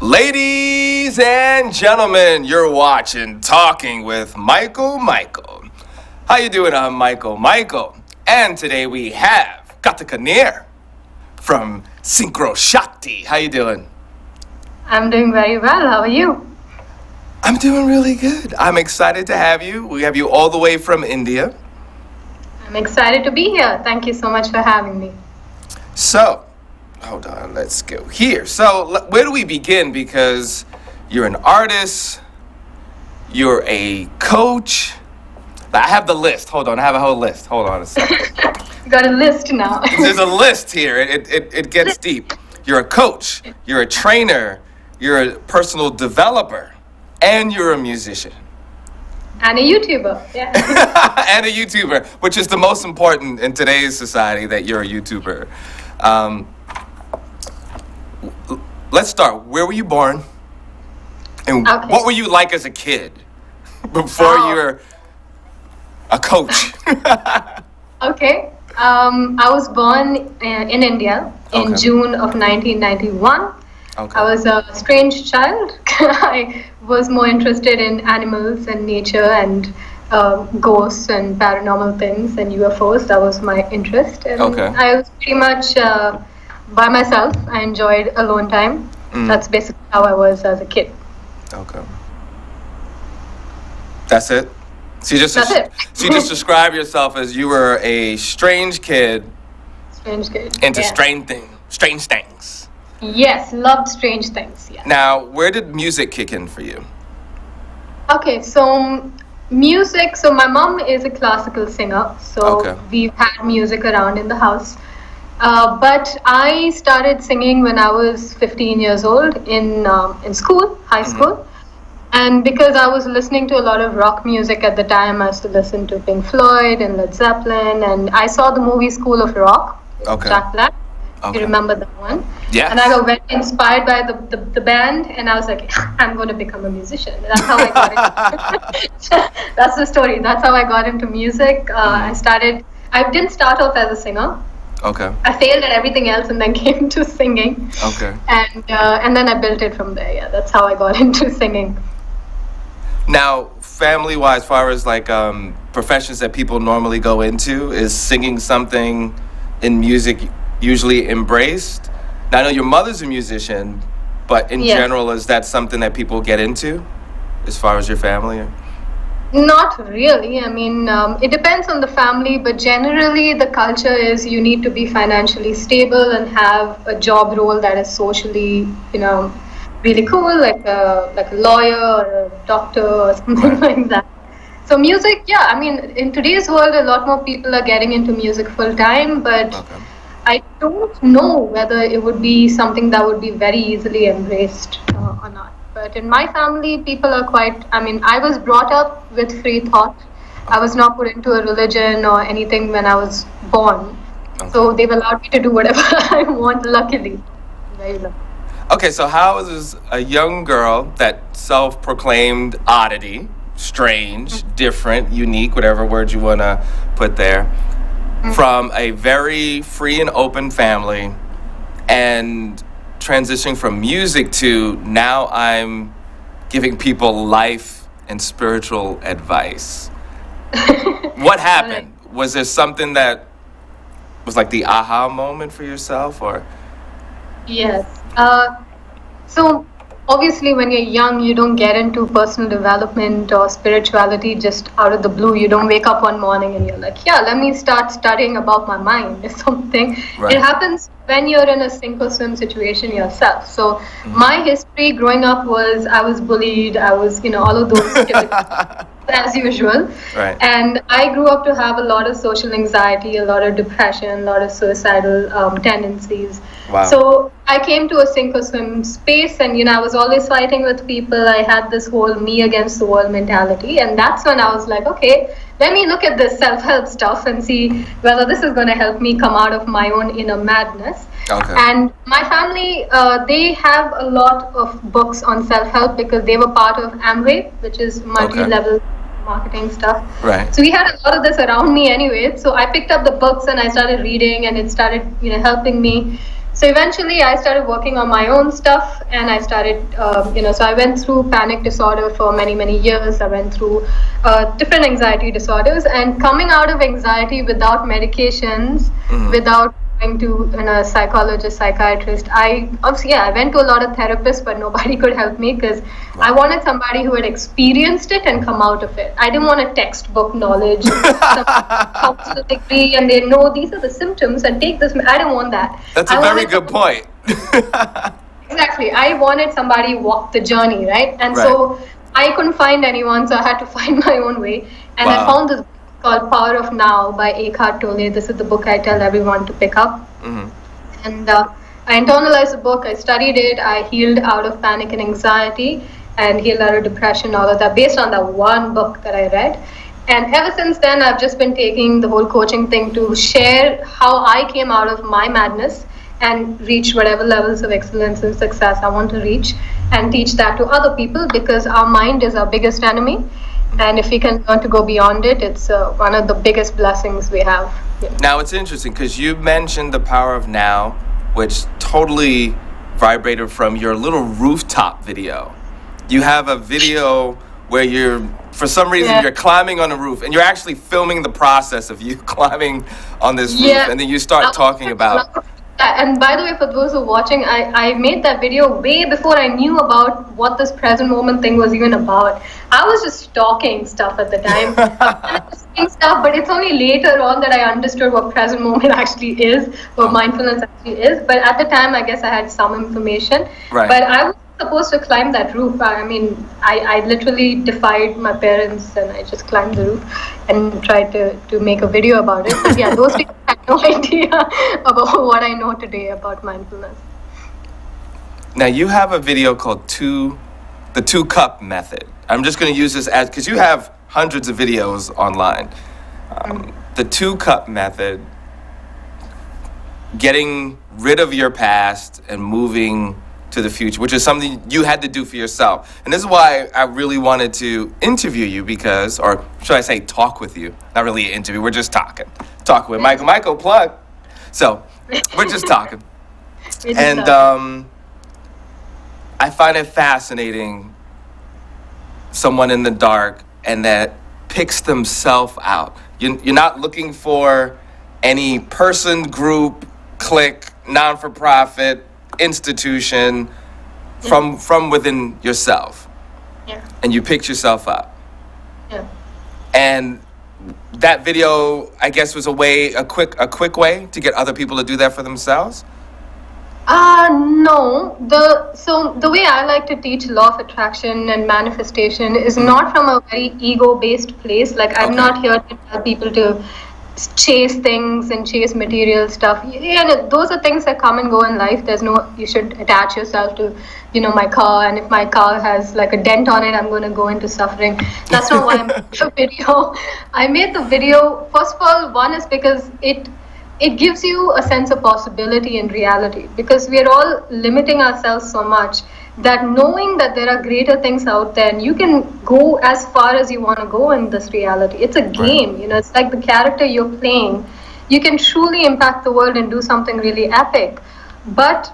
Ladies and gentlemen, you're watching Talking with Michael. How you doing? I'm Michael. And today we have Karthika Nair from Synchroshakti. How you doing? I'm doing very well. How are you? I'm doing really good. I'm excited to have you. We have you all the way from India. I'm excited to be here. Thank you so much for having me. So, hold on, let's go here. So, where do we begin? Because you're an artist, you're a coach. I have the list. Hold on, I have a whole list. Hold on a second. You got a list now. There's a list here. It gets deep. You're a coach, you're a trainer, you're a personal developer, and you're a musician. And a YouTuber, yeah. And a YouTuber, which is the most important in today's society, that you're a YouTuber. Let's start. Where were you born? And what were you like as a kid before you were a coach? Okay. I was born in India in June of 1991. Okay. I was a strange child. I was more interested in animals and nature and ghosts and paranormal things and UFOs. That was my interest. And I was pretty much by myself. I enjoyed alone time. That's basically how I was as a kid. Okay. That's it? So you just describe yourself as you were a strange kid. Into strange things. Yes, loved strange things. Yeah. Now, where did music kick in for you? Okay, so music. So my mom is a classical singer. So we've had music around in the house. But I started singing when I was 15 years old in school, high school. And because I was listening to a lot of rock music at the time, I used to listen to Pink Floyd and Led Zeppelin. And I saw the movie School of Rock, Jack Black. You remember that one? Yeah. And I got very inspired by the band, and I was like, I'm going to become a musician. That's how I got into That's the story. That's how I got into music. I didn't start off as a singer. Okay. I failed at everything else and then came to singing. Okay. And then I built it from there. Yeah, that's how I got into singing. Now, family-wise, as far as like professions that people normally go into, is singing something in music usually embraced? Now, I know your mother's a musician, but in general, is that something that people get into as far as your family? Not really. I mean, it depends on the family, but generally the culture is you need to be financially stable and have a job role that is socially, really cool, like a lawyer or a doctor or something like that. So music, I mean, in today's world, a lot more people are getting into music full time, but I don't know whether it would be something that would be very easily embraced or not. But in my family, people are I was brought up with free thought. I was not put into a religion or anything when I was born. So they've allowed me to do whatever I want, luckily. Very lucky. Okay, so how is a young girl, that self-proclaimed oddity, strange, different, unique, whatever word you want to put there, from a very free and open family and transitioning from music to now I'm giving people life and spiritual advice? What happened? Was there something that was like the aha moment for yourself, or? Yes. So obviously when you're young, you don't get into personal development or spirituality just out of the blue. You don't wake up one morning and you're like, let me start studying about my mind or something. Right. It happens when you're in a sink or swim situation yourself. So my history growing up was I was bullied. I was, all of those as usual. Right. And I grew up to have a lot of social anxiety, a lot of depression, a lot of suicidal tendencies. Wow. So I came to a sink or swim space, and I was always fighting with people. I had this whole me against the world mentality, and that's when I was like, okay, let me look at this self-help stuff and see whether this is going to help me come out of my own inner madness. Okay. And my family, they have a lot of books on self-help because they were part of Amway, which is multi-level marketing stuff. Right. So we had a lot of this around me anyway. So I picked up the books and I started reading, and it started, helping me. So eventually I started working on my own stuff, and I started, so I went through panic disorder for many, many years. I went through different anxiety disorders, and coming out of anxiety without medications, without going to a psychologist, psychiatrist, I went to a lot of therapists, but nobody could help me because I wanted somebody who had experienced it and come out of it. I didn't want a textbook knowledge, some counsel degree, and they know these are the symptoms and take this. I didn't want that. That's a very good point. Exactly. I wanted somebody walk the journey, right? And Right. so I couldn't find anyone, so I had to find my own way. And I Wow. found this book called Power of Now by Eckhart Tolle. This is the book I tell everyone to pick up. And I internalized the book, I studied it, I healed out of panic and anxiety, and healed out of depression, all of that, based on that one book that I read. And ever since then, I've just been taking the whole coaching thing to share how I came out of my madness and reach whatever levels of excellence and success I want to reach, and teach that to other people, because our mind is our biggest enemy. And if we can learn to go beyond it, it's one of the biggest blessings we have. Now, it's interesting because you mentioned the power of now, which totally vibrated from your little rooftop video. You have a video where for some reason, you're climbing on a roof, and you're actually filming the process of you climbing on this roof, and then you start talking about... And by the way, for those who are watching, I made that video way before I knew about what this present moment thing was even about. I was just stalking stuff at the time. I was seeing stuff, but it's only later on that I understood what present moment actually is, what mindfulness actually is. But at the time, I guess I had some information. Right. But I was supposed to climb that roof. I mean, I literally defied my parents, and I just climbed the roof and tried to make a video about it. But yeah, those people had no idea about what I know today about mindfulness. Now, you have a video called the 2-cup method. I'm just going to use this because you have hundreds of videos online. The 2-cup method, getting rid of your past and moving to the future, which is something you had to do for yourself. And this is why I really wanted to interview you or should I say talk with you? Not really an interview, we're just talking. Talk with Michael. Michael, plug. So, we're just talking. And I find it fascinating, someone in the dark and that picks themselves out. You're not looking for any person, group, clique, non-for-profit, institution, from within yourself. Yeah. And you picked yourself up. Yeah. And that video, I guess, was a quick way to get other people to do that for themselves. No. The way I like to teach law of attraction and manifestation is not from a very ego-based place. Like, I'm not here to tell people to chase things and chase material stuff. Yeah, those are things that come and go in life. You should attach yourself to, my car, and if my car has like a dent on it, I'm going to go into suffering. That's not why I made the video. I made the video, first of all, one is because it gives you a sense of possibility and reality, because we are all limiting ourselves so much that knowing that there are greater things out there, and you can go as far as you want to go in this reality. It's a game, it's like the character you're playing. You can truly impact the world and do something really epic. But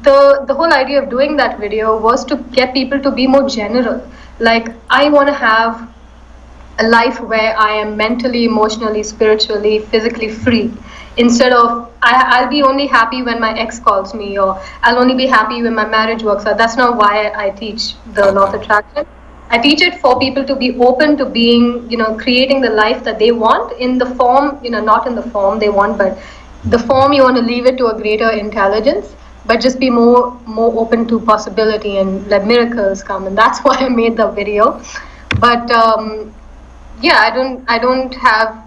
the whole idea of doing that video was to get people to be more general. Like, I want to have a life where I am mentally, emotionally, spiritually, physically free. Instead of, I'll be only happy when my ex calls me, or I'll only be happy when my marriage works out. That's not why I teach the law of attraction. I teach it for people to be open to being, creating the life that they want in the form, not in the form they want, but the form you want to leave it to a greater intelligence, but just be more open to possibility and let miracles come. And that's why I made the video. But I don't have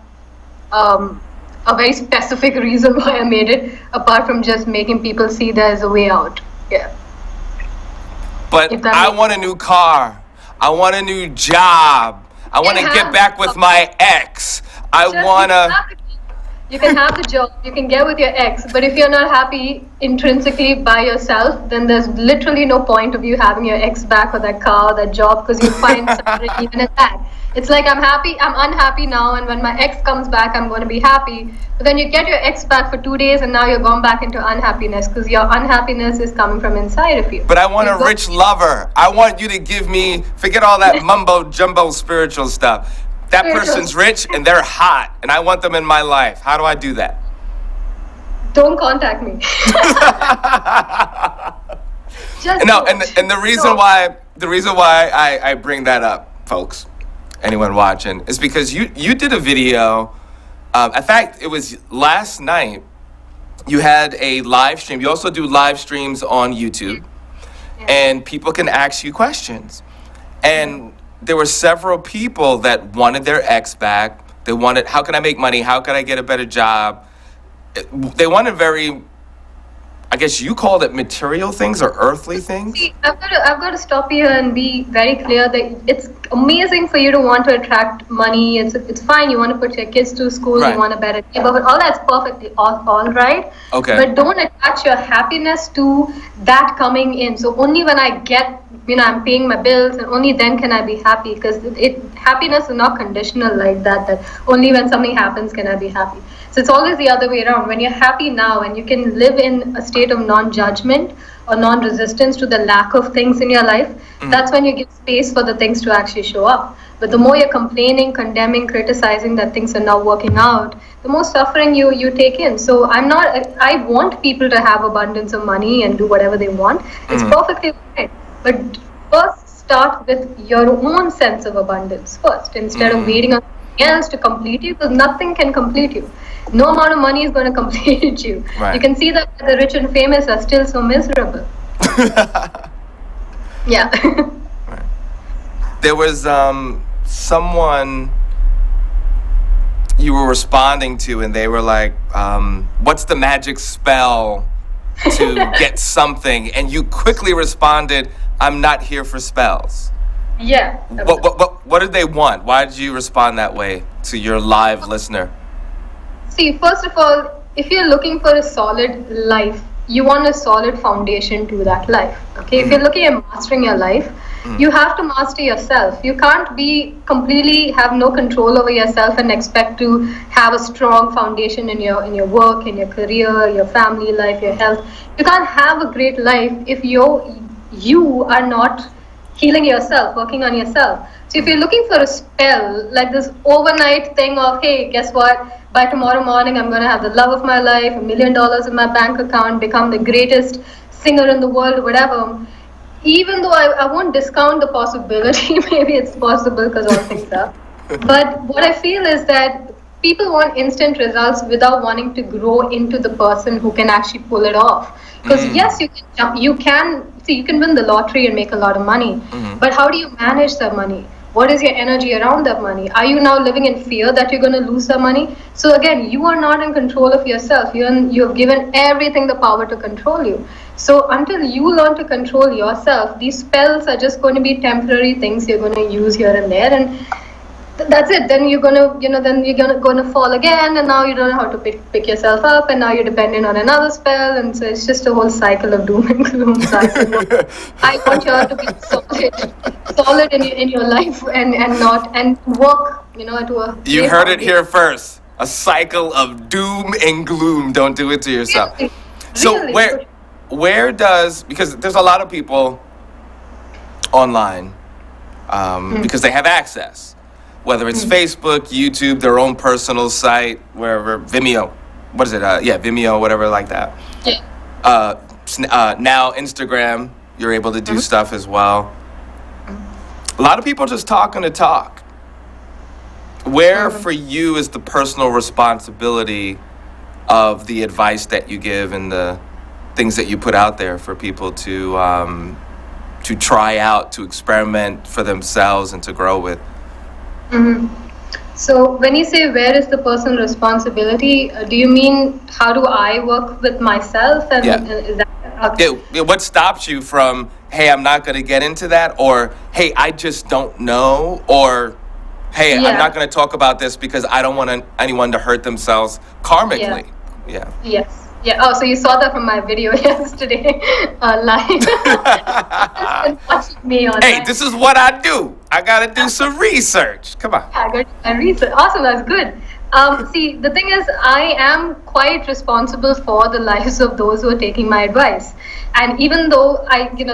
a very specific reason why I made it, apart from just making people see there's a way out. Yeah. But I want a new car. I want a new job. I want to get back with my ex. I want to... You can have the job, you can get with your ex, but if you're not happy intrinsically by yourself, then there's literally no point of you having your ex back or that car or that job, because you'll find something even in that. It's like I'm unhappy now, and when my ex comes back, I'm going to be happy. But then you get your ex back for 2 days, and now you're gone back into unhappiness because your unhappiness is coming from inside of you. But I want a rich lover. I want you to give me, forget all that mumbo jumbo spiritual stuff. That person's rich and they're hot, and I want them in my life. How do I do that? Don't contact me. Just no, and the reason why I bring that up, folks, anyone watching, is because you did a video. In fact, it was last night. You had a live stream. You also do live streams on YouTube, and people can ask you questions. And there were several people that wanted their ex back. They wanted, how can I make money? How can I get a better job? They wanted very, I guess you called it material things or earthly things. See, I've got to stop here and be very clear that it's amazing for you to want to attract money. It's fine. You want to put your kids to school. Right. You want a better neighborhood. All that's perfectly all right. Okay. But don't attach your happiness to that coming in. So only when I get, I'm paying my bills, and only then can I be happy, because happiness is not conditional like that, that only when something happens can I be happy. So it's always the other way around. When you're happy now and you can live in a state of non-judgment or non-resistance to the lack of things in your life, that's when you give space for the things to actually show up. But the more you're complaining, condemning, criticizing that things are not working out, the more suffering you take in. So I want people to have abundance of money and do whatever they want. It's perfectly fine. But first start with your own sense of abundance first, instead of waiting on something else to complete you, because nothing can complete you. No amount of money is going to complete you. Right. You can see that the rich and famous are still so miserable. Yeah. Right. There was someone you were responding to, and they were like, what's the magic spell to get something? And you quickly responded, I'm not here for spells. Yeah. What did they want? Why did you respond that way to your live listener? See, first of all, if you're looking for a solid life, you want a solid foundation to that life. Okay, if you're looking at mastering your life, you have to master yourself. You can't be completely have no control over yourself and expect to have a strong foundation in your work, in your career, your family life, your health. You can't have a great life if you are not healing yourself, working on yourself. So if you're looking for a spell, like this overnight thing of, hey, guess what? By tomorrow morning, I'm going to have the love of my life, $1 million in my bank account, become the greatest singer in the world, whatever. Even though I won't discount the possibility, maybe it's possible because all things are. But what I feel is that people want instant results without wanting to grow into the person who can actually pull it off. Because yes, you can win the lottery and make a lot of money. But how do you manage that money? What is your energy around that money? Are you now living in fear that you're going to lose that money? So again, you are not in control of yourself. You have given everything the power to control you. So until you learn to control yourself, these spells are just going to be temporary things you're going to use here and there, and that's it. Then you're gonna fall again, and now you don't know how to pick yourself up, and now you're dependent on another spell, and so it's just a whole cycle of doom and gloom. So I want you all to be solid in your life, and work, to a. You heard it here first. A cycle of doom and gloom. Don't do it to yourself. Really? So where does, because there's a lot of people online because they have access. Whether it's Facebook, YouTube, their own personal site, wherever, Vimeo, what is it? Vimeo, whatever like that. Yeah. Now Instagram, you're able to do stuff as well. A lot of people just talking to talk. Where for you is the personal responsibility of the advice that you give and the things that you put out there for people to try out, to experiment for themselves and to grow with? So when you say where is the personal responsibility, do you mean how do I work with myself? And is that, okay. What stops you from, hey, I'm not going to get into that, or hey, I just don't know, or hey, I'm Yeah. not going to talk about this because I don't want anyone to hurt themselves Yeah. karmically. Yeah. Yes. Yeah. Oh, so you saw that from my video yesterday live. Just been watching me Hey, online. this is what I do. I got to do some research. Come on. Yeah, good. And research. Awesome, that's good. See, the thing is, I am quite responsible for the lives of those who are taking my advice. And even though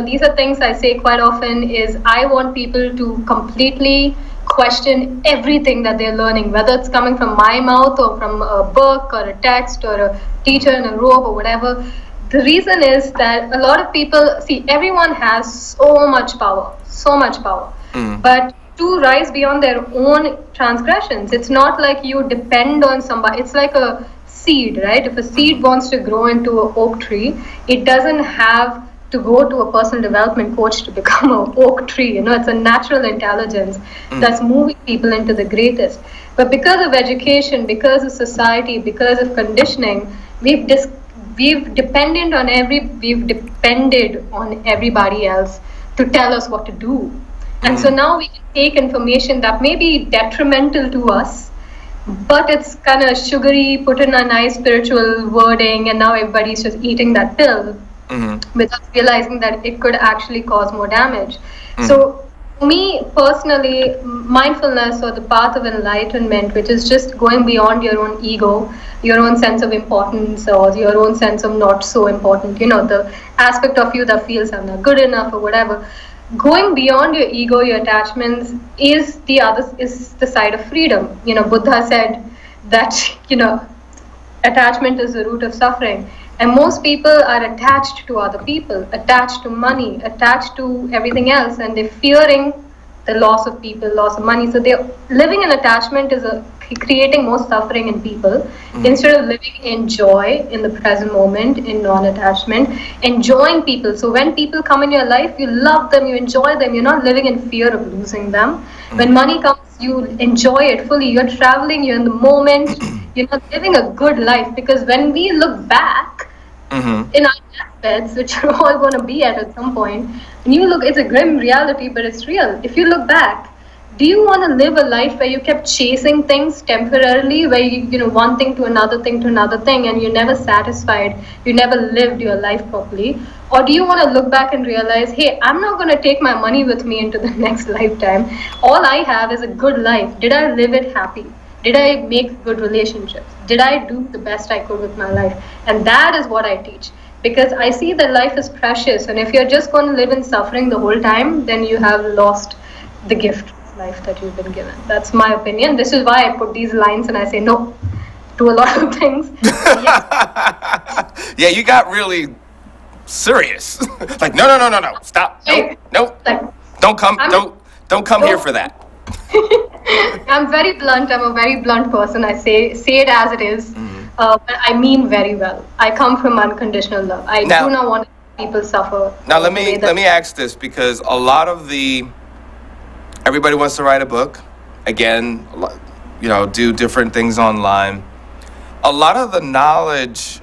these are things I say quite often, is I want people to completely question everything that they're learning, whether it's coming from my mouth or from a book or a text or a teacher in a robe or whatever. The reason is that a lot of people see everyone has so much power, but to rise beyond their own transgressions. It's not like you depend on somebody. It's like a seed, right? If a seed wants to grow into an oak tree, it doesn't have to go to a personal development coach to become an oak tree. It's a natural intelligence that's moving people into the greatest. But because of education, because of society, because of conditioning, we've depended on everybody else to tell us what to do. And so now we can take information that may be detrimental to us, but it's kind of sugary, put in a nice spiritual wording, and now everybody's just eating that pill without realizing that it could actually cause more damage. So, me personally, mindfulness or the path of enlightenment, which is just going beyond your own ego, your own sense of importance, or your own sense of not so important, the aspect of you that feels I'm not good enough or whatever. Going beyond your ego, your attachments is the side of freedom. Buddha said that attachment is the root of suffering, and most people are attached to other people, attached to money, attached to everything else, and they're fearing the loss of people, loss of money. So they're living in attachment is creating more suffering in people instead of living in joy in the present moment, in non-attachment, enjoying people. So when people come in your life, you love them, you enjoy them, you're not living in fear of losing them. When money comes, you enjoy it fully, you're traveling, you're in the moment, you're not living a good life. Because when we look back in our deathbeds, which we're all going to be at some point, and you look, it's a grim reality, but it's real. If you look back, do you want to live a life where you kept chasing things temporarily, where one thing to another thing to another thing, and you're never satisfied, you never lived your life properly? Or do you want to look back and realize, hey, I'm not going to take my money with me into the next lifetime. All I have is a good life. Did I live it happy? Did I make good relationships? Did I do the best I could with my life? And that is what I teach. Because I see that life is precious. And if you're just going to live in suffering the whole time, then you have lost the gift of life that you've been given. That's my opinion. This is why I put these lines and I say no to a lot of things. Yeah, you got really serious. Like, no, stop. No. Like, Don't come here for that. I'm very blunt. I'm a very blunt person. I say it as it is, but I mean very well. I come from unconditional love. I do not want people suffer. Now let me ask this, because a lot of everybody wants to write a book, again, do different things online. A lot of the knowledge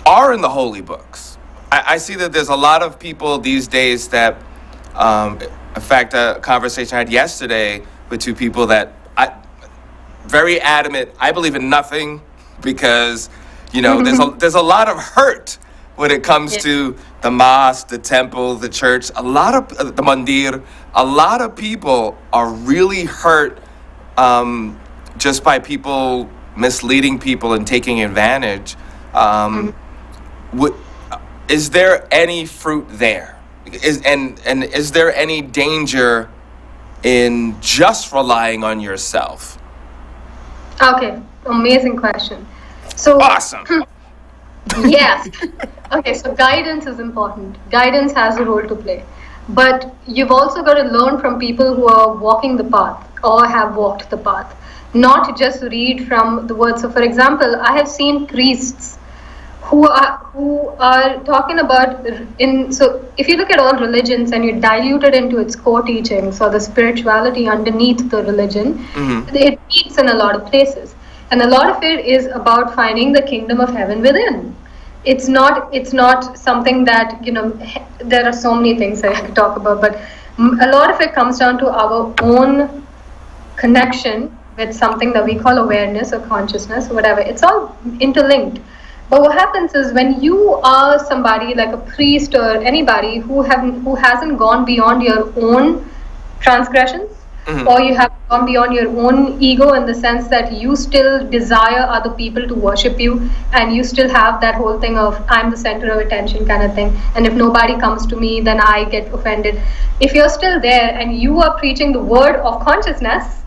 are in the holy books. I see that there's a lot of people these days that, in fact, a conversation I had yesterday with two people that very adamant, I believe in nothing, because, there's a lot of hurt when it comes to the mosque, the temple, the church, a lot of the mandir. A lot of people are really hurt just by people misleading people and taking advantage. Is there any fruit there? Is there any danger in just relying on yourself? Okay, amazing question. So awesome. Yes. Okay, so guidance is important. Guidance has a role to play. But you've also got to learn from people who are walking the path or have walked the path, not just read from the words. So for example, I have seen priests who are talking about so if you look at all religions and you dilute it into its core teachings or the spirituality underneath the religion, it meets in a lot of places. And a lot of it is about finding the kingdom of heaven within. It's not something that, there are so many things that I could talk about, but a lot of it comes down to our own connection with something that we call awareness or consciousness, whatever. It's all interlinked. But what happens is when you are somebody like a priest or anybody who hasn't gone beyond your own transgressions, or you have gone beyond your own ego in the sense that you still desire other people to worship you, and you still have that whole thing of I'm the center of attention kind of thing, and if nobody comes to me then I get offended. If you're still there and you are preaching the word of consciousness,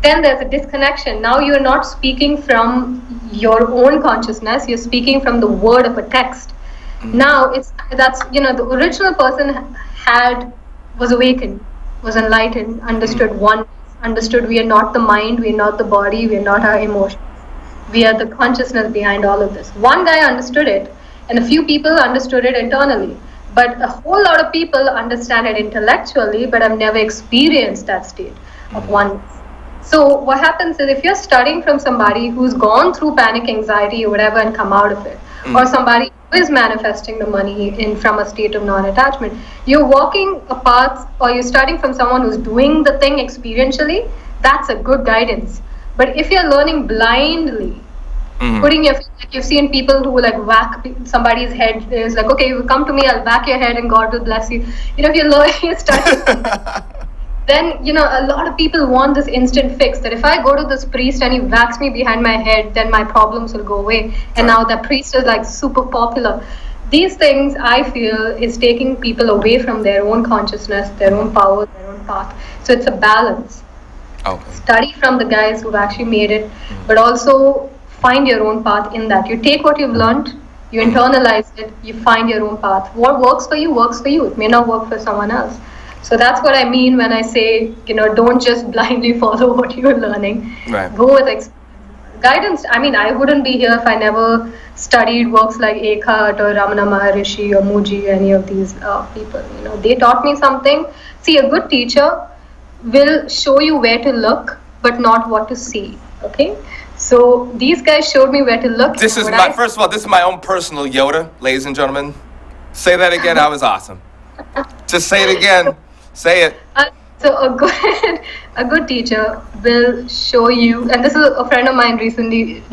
then there's a disconnection. Now you're not speaking from your own consciousness, you're speaking from the word of a text. Now that's the original person was awakened, was enlightened, understood one, understood we are not the mind, we are not the body, we are not our emotions. We are the consciousness behind all of this. One guy understood it, and a few people understood it internally. But a whole lot of people understand it intellectually, but have never experienced that state of oneness. So what happens is if you're studying from somebody who's gone through panic, anxiety, or whatever and come out of it, or somebody who is manifesting the money from a state of non-attachment, you're walking a path, or you're studying from someone who's doing the thing experientially, that's a good guidance. But if you're learning blindly, putting your, like you've seen people who like whack somebody's head, is like, okay, you come to me, I'll whack your head and God will bless you. If you're learning, you're studying then a lot of people want this instant fix, that if I go to this priest and he whacks me behind my head, then my problems will go away. And now that priest is like super popular. These things, I feel, is taking people away from their own consciousness, their own power, their own path. So it's a balance. Okay. Study from the guys who've actually made it, but also find your own path in that. You take what you've learned, you internalize it, you find your own path. What works for you works for you. It may not work for someone else. So that's what I mean when I say, don't just blindly follow what you're learning. Right. Go with guidance. I mean, I wouldn't be here if I never studied works like Eckhart or Ramana Maharishi or Muji, any of these people. They taught me something. See, a good teacher will show you where to look, but not what to see. Okay? So these guys showed me where to look. First of all, this is my own personal Yoda, ladies and gentlemen. Say that again. That was awesome. Just say it again. Say it. So a good teacher will show you, and this is a friend of mine recently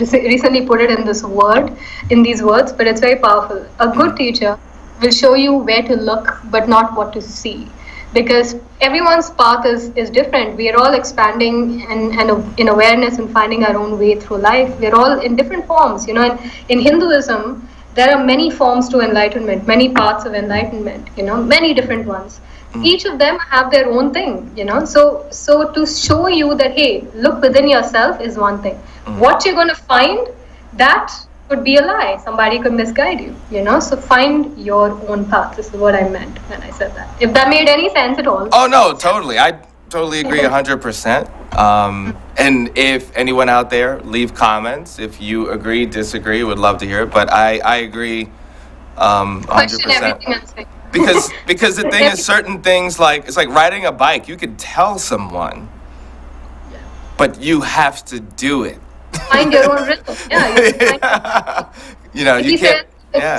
put it in these words, but it's very powerful. A good teacher will show you where to look, but not what to see, because everyone's path is different. We are all expanding and in awareness and finding our own way through life. We're all in different forms. In Hinduism, there are many forms to enlightenment, many paths of enlightenment. Many different ones. Each of them have their own thing, So to show you that, hey, look within yourself is one thing. What you're going to find, that could be a lie. Somebody could misguide you, So find your own path. This is what I meant when I said that. If that made any sense at all. Oh, no, totally. I totally agree 100%. And if anyone out there, leave comments. If you agree, disagree, would love to hear it. But I agree 100%. Question everything I'm saying. Because the thing is, certain things, like it's like riding a bike. You could tell someone, but you have to do it. Find your own rhythm. Yeah. You can't.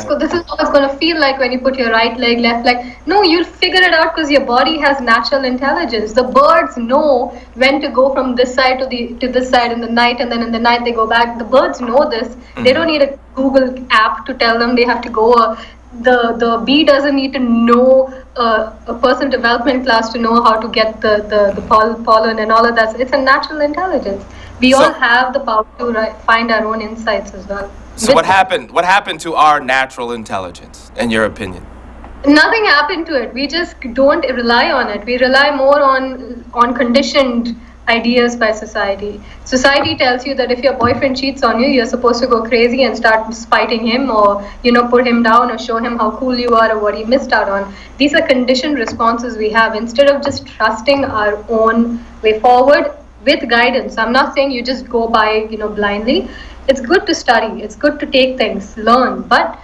So this is how it's going to feel like when you put your right leg, left leg. No, you'll figure it out because your body has natural intelligence. The birds know when to go from this side to this side in the night, and then in the night they go back. The birds know this. They don't need a Google app to tell them they have to go. The bee doesn't need to know a personal development class to know how to get the pollen and all of that. It's a natural intelligence. We all have the power to find our own insights as well. So what happened? What happened to our natural intelligence, in your opinion? Nothing happened to it. We just don't rely on it. We rely more on conditioned ideas by society. Society tells you that if your boyfriend cheats on you, you're supposed to go crazy and start spiting him, or put him down, or show him how cool you are or what he missed out on. These are conditioned responses we have, instead of just trusting our own way forward with guidance. I'm not saying you just go by blindly. It's good to study, it's good to take things, learn, but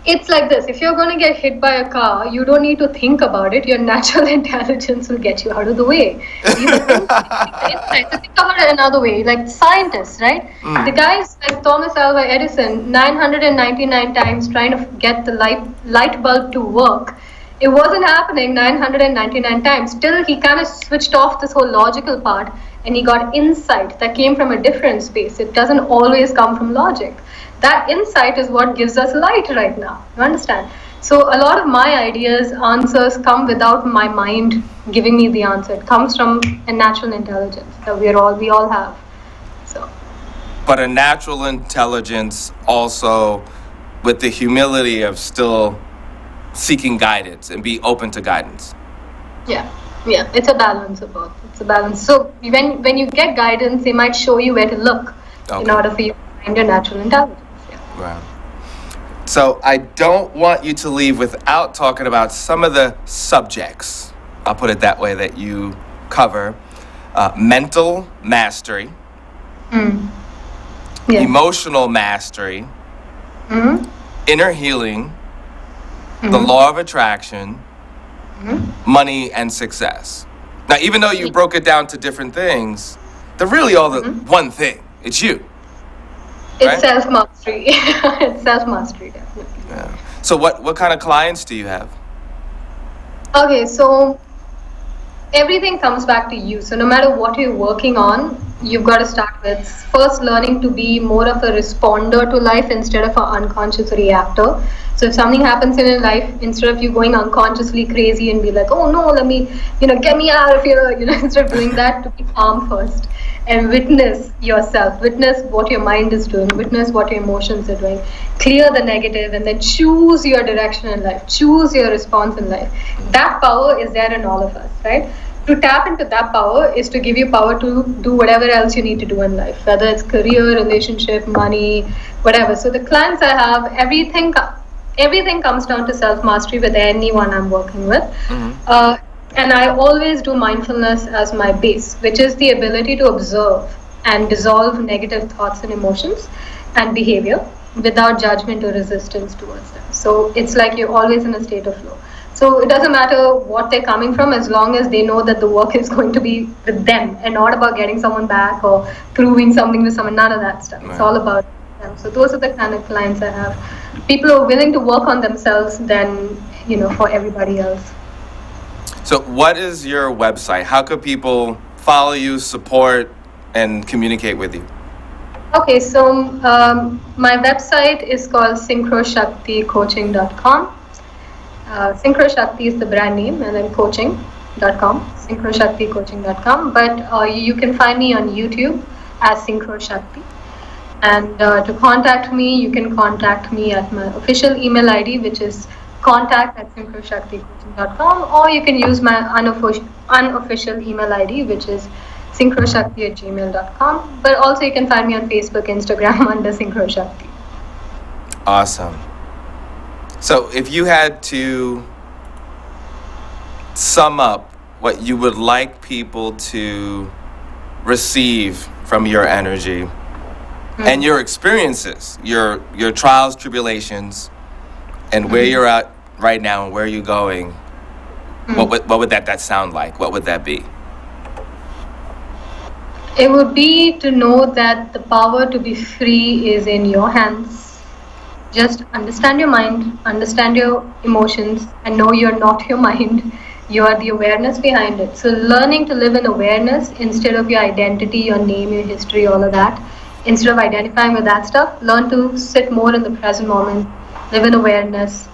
it's like this. If you're going to get hit by a car, you don't need to think about it. Your natural intelligence will get you out of the way. Think about it another way. Like scientists, right? The guys like Thomas Alva Edison, 999 times trying to get the light bulb to work. It wasn't happening 999 times. Till he kind of switched off this whole logical part and he got insight that came from a different space. It doesn't always come from logic. That insight is what gives us light right now. You understand? So a lot of my ideas, answers come without my mind giving me the answer. It comes from a natural intelligence that we all have. So. But a natural intelligence also with the humility of still seeking guidance and be open to guidance. Yeah, it's a balance of both. It's a balance. So when you get guidance, they might show you where to look in order for you to find your natural intelligence. Yeah. Right. So I don't want you to leave without talking about some of the subjects, I'll put it that way, that you cover. Mental mastery, Yes. emotional mastery, inner healing, the law of attraction, money, and success. Now, even though you broke it down to different things, they're really all the one thing. It's you. It's right? self-mastery. It's self-mastery, definitely. Yeah. So what kind of clients do you have? Okay, so everything comes back to you. So no matter what you're working on, you've got to start with first learning to be more of a responder to life instead of an unconscious reactor. So if something happens in your life, instead of you going unconsciously crazy and be like, oh no, let me, get me out of here, instead of doing that, to be calm first and witness yourself, witness what your mind is doing, witness what your emotions are doing, clear the negative, and then choose your direction in life, choose your response in life. That power is there in all of us, right? To tap into that power is to give you power to do whatever else you need to do in life, whether it's career, relationship, money, whatever. So the clients I have, everything comes down to self-mastery with anyone I'm working with. And I always do mindfulness as my base, which is the ability to observe and dissolve negative thoughts and emotions and behavior without judgment or resistance towards them. So it's like you're always in a state of flow. So it doesn't matter what they're coming from, as long as they know that the work is going to be with them and not about getting someone back or proving something to someone, none of that stuff. Right. It's all about them. So those are the kind of clients I have. People who are willing to work on themselves than, for everybody else. So what is your website? How could people follow you, support, and communicate with you? Okay, so my website is called synchroshakticoaching.com. Synchroshakti is the brand name, and then coaching.com, synchroshakticoaching.com. But you can find me on YouTube as Synchroshakti. And to contact me, you can contact me at my official email ID, which is contact@synchroshakticoaching.com, or you can use my unofficial email ID, which is synchroshakti@gmail.com. But also you can find me on Facebook, Instagram under Synchroshakti. Awesome. So if you had to sum up what you would like people to receive from your energy and your experiences, your trials, tribulations, and where you're at right now and where you're going, what would that sound like? What would that be? It would be to know that the power to be free is in your hands. Just understand your mind, understand your emotions, and know you're not your mind. You are the awareness behind it. So learning to live in awareness instead of your identity, your name, your history, all of that. Instead of identifying with that stuff, learn to sit more in the present moment, live in awareness,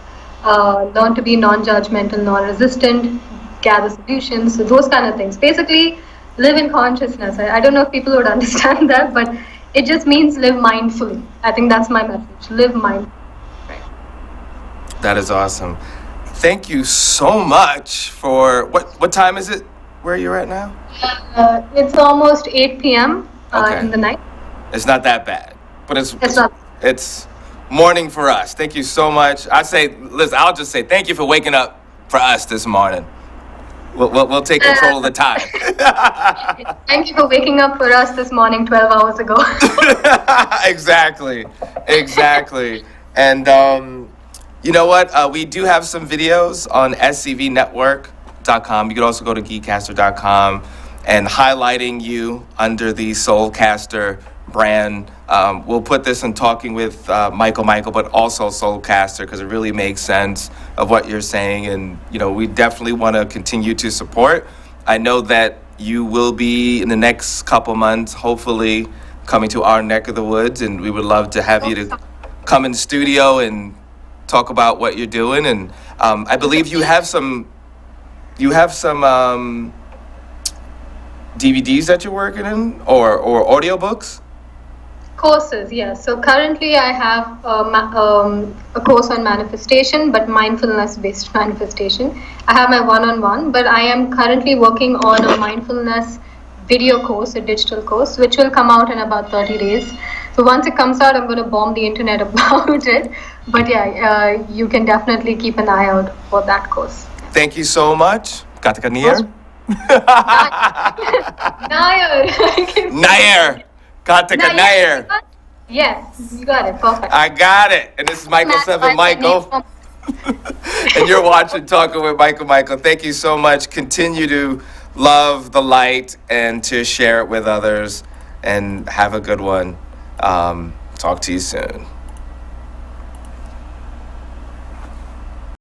learn to be non-judgmental, non-resistant, gather solutions, so those kind of things. Basically, live in consciousness. I don't know if people would understand that, but it just means live mindfully. I think that's my message. Live mindfully. Right. That is awesome. Thank you so much for, what time is it where you're at now? It's almost 8 p.m. In the night. It's not that bad, but it's not. It's morning for us. Thank you so much. I'll just say thank you for waking up for us this morning. We'll take control of the time. Thank you for waking up for us this morning 12 hours ago. Exactly. And you know what? We do have some videos on scvnetwork.com. You could also go to geekcaster.com and highlighting you under the Soulcaster brand we'll put this in talking with Michael, but also Soulcaster, because it really makes sense of what you're saying. And, we definitely want to continue to support. I know that you will be in the next couple months, hopefully, coming to our neck of the woods, and we would love to have you to come in the studio and talk about what you're doing. And I believe you have some DVDs that you're working in, or audiobooks. Courses, yes. So currently I have a course on manifestation, but mindfulness-based manifestation. I have my one-on-one, but I am currently working on a mindfulness video course, a digital course, which will come out in about 30 days. So once it comes out, I'm going to bomb the internet about it. But yeah, you can definitely keep an eye out for that course. Thank you so much, Karthika Nair. Nair. Karthika Nair. Yes, you got it. Perfect. I got it. And this is Michael 7 Michael. And you're watching Talking with Michael. Thank you so much. Continue to love the light and to share it with others. And have a good one. Talk to you soon.